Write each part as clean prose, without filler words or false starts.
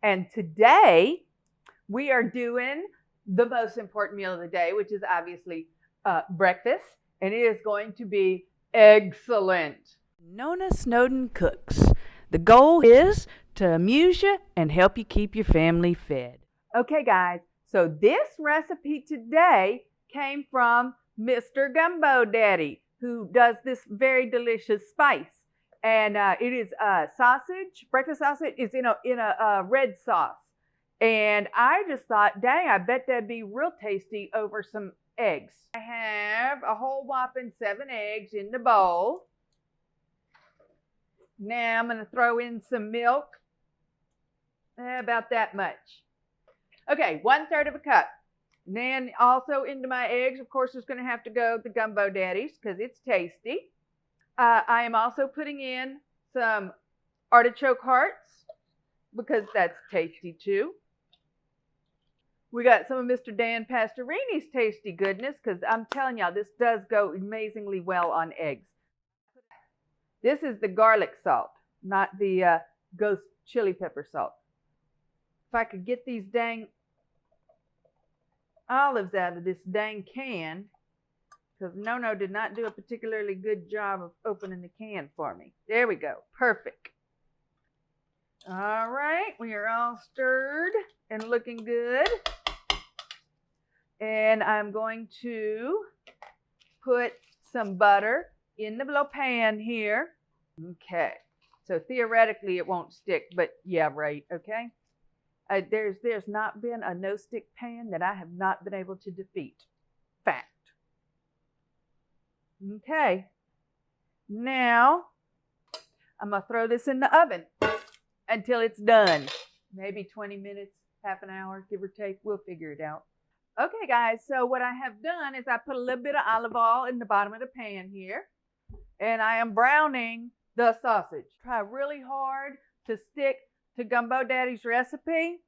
And today we are doing the most important meal of the day, which is obviously breakfast, and it is going to be excellent. Nonna Snowden cooks. The goal is to amuse you and help you keep your family fed. Okay, guys, so this recipe today came from Mr. Gumbo Daddy, who does this very delicious spice. And it is sausage, breakfast sausage. It's in a red sauce. And I just thought, dang, I bet that'd be real tasty over some eggs. I have a whole whopping 7 eggs in the bowl. Now I'm going to throw in some milk, about that much. Okay, 1/3 of a cup. And then also into my eggs, of course, is going to have to go the Gumbo Daddies because it's tasty. I am also putting in some artichoke hearts because that's tasty too. We got some of Mr. Dan Pasterini's tasty goodness because I'm telling y'all, this does go amazingly well on eggs. This is the garlic salt, not the ghost chili pepper salt. If I could get these dang olives out of this dang can, because Nonna did not do a particularly good job of opening the can for me. There we go. Perfect. All right. We are all stirred and looking good. And I'm going to put some butter in the little pan here. Okay. So theoretically it won't stick, but yeah, right. Okay. There's not been a no-stick pan that I have not been able to defeat. Fact. Okay, now I'm going to throw this in the oven until it's done. Maybe 20 minutes, half an hour, give or take. We'll figure it out. Okay, guys, so what I have done is I put a little bit of olive oil in the bottom of the pan here, and I am browning the sausage. Try really hard to stick to Gumbo Daddy's recipe,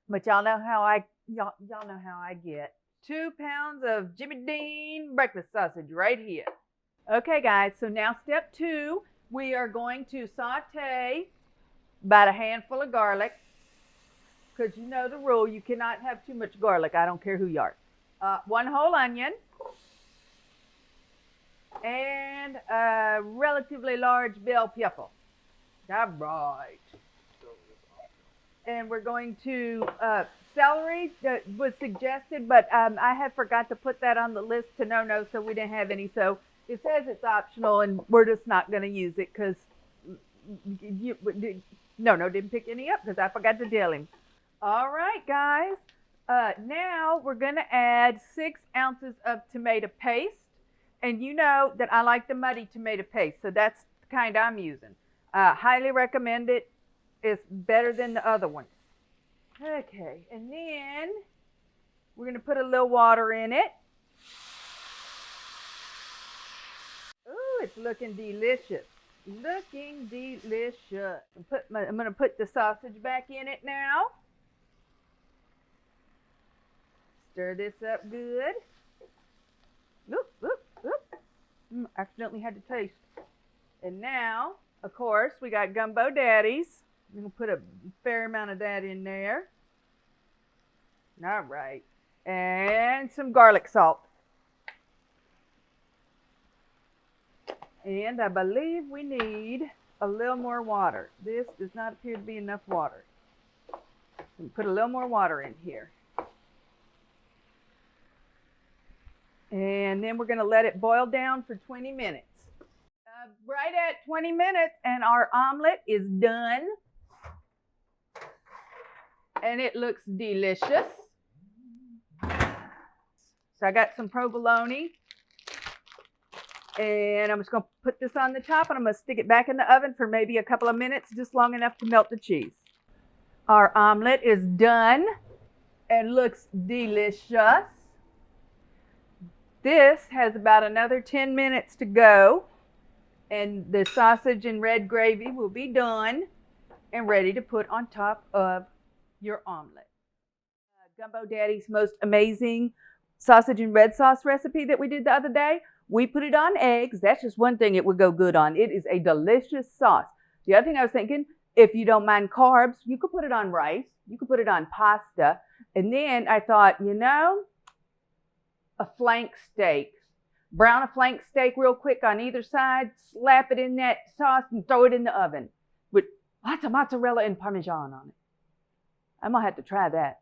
but y'all know how I get. 2 pounds of Jimmy Dean breakfast sausage right here. Okay, guys, so now step 2, we are going to saute about a handful of garlic, because you know the rule, you cannot have too much garlic. I don't care who you are. 1 whole onion, and a relatively large bell pepper. All right. And we're going to celery that was suggested, but I had forgot to put that on the list to no, so we didn't have any. So it says it's optional, and we're just not going to use it because no didn't pick any up because I forgot to tell him. All right, guys. Now we're going to add 6 ounces of tomato paste, and you know that I like the muddy tomato paste, so that's the kind I'm using. Highly recommend it. It's better than the other ones. Okay, and then we're going to put a little water in it. Ooh, it's looking delicious. Looking delicious. I'm going to put the sausage back in it now. Stir this up good. Oop. Accidentally had to taste. And now, of course, we got Gumbo Daddies. I'm going to put a fair amount of that in there. All right. And some garlic salt. And I believe we need a little more water. This does not appear to be enough water. Put a little more water in here. And then we're going to let it boil down for 20 minutes. Right at 20 minutes, and our omelet is done. And it looks delicious. So I got some provolone. And I'm just going to put this on the top, and I'm going to stick it back in the oven for maybe a couple of minutes, just long enough to melt the cheese. Our omelet is done and looks delicious. This has about another 10 minutes to go, and the sausage and red gravy will be done and ready to put on top of your omelet. Gumbo Daddy's most amazing sausage and red sauce recipe that we did the other day. We put it on eggs. That's just one thing it would go good on. It is a delicious sauce. The other thing I was thinking if you don't mind carbs, you could put it on rice. You could put it on pasta. And then I thought, a flank steak. Brown a flank steak real quick on either side, slap it in that sauce and throw it in the oven with lots of mozzarella and Parmesan on it. I'm going to have to try that.